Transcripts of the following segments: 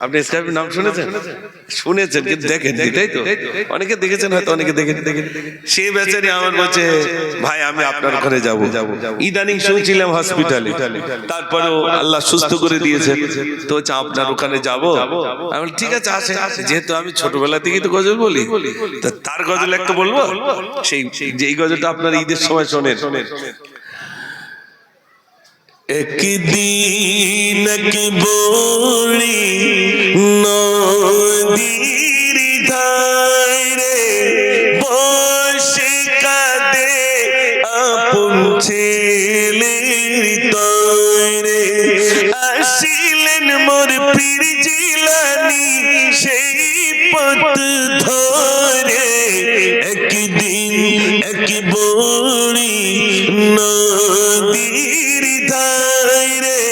আপনি স্কাইপের নাম শুনেছেন? শুনেছেন কিন্তু দেখেননি, তাই তো? অনেকে দেখেছেন হয়তো, অনেকে দেখেনি। সে বেচারি আমার বলছে, ভাই আমি আপনার ঘরে যাবো। ইদানিং শুনছিলাম হসপিটালে, তারপরেও আল্লাহ সুস্থ করে দিয়েছে, তো হচ্ছে আপনার ওখানে যাবো। আমি বলি ঠিক আছে আসেন, যেহেতু আমি ছোটবেলা থেকেই তো গজল বলি, তার গজল একটা বলবো। সেই যেই গজলটা আপনার ঈদের সময় শোনেন। একদিন এক বড়ি নদীর ধারে বসে কাঁদে আপন ছেলের তরে, আসিলেন মোর পীর জিলানী সেই পথ ধরে। একদিন এক বড়ি নদীর ধারে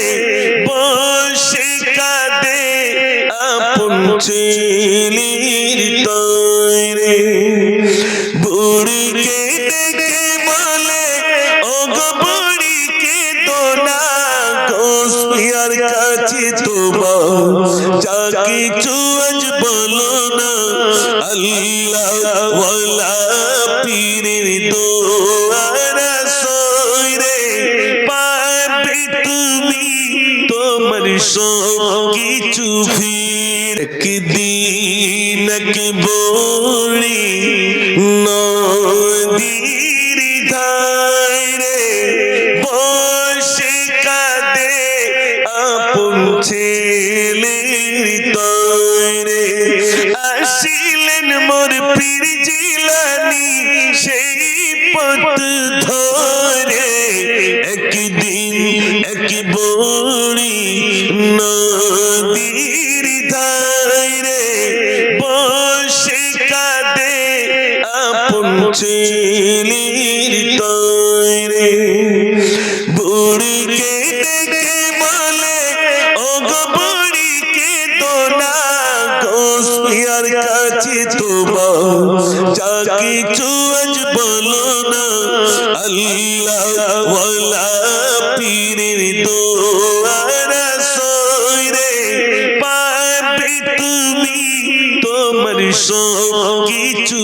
বসে কাঁদে আপন ছেলের তরে, বুড়িকে দেখে বলে ও গো বুড়ি কেঁদো না, গোসিয়ার কাছে তোমার যা কিছু আজ বলো না, আল্লাহ ওয়ালা পীরের দোয়ারা সইরে পাবে তুমি তোমার সব কিছু ফির। একদিন এক বড়ি নদীর ধারে বসে কাঁদে আপন ছেলের তরে, আসিলেন মোর পীর জিলানী সেই পথ ধরে। একদিন এক বড়ি নদীর ধারে বসে কাঁদে আপন ছেলের তরে, বুড়িকে দেখে বলে ও গো বুড়ি কেঁদো না, গোসিয়ার কাছে তোমার যা কিছু আজ বলো না, আল্লাহ ওয়ালা পীরের দোয়ারা সইরে পাবে তুমি তোমার সব কিছু।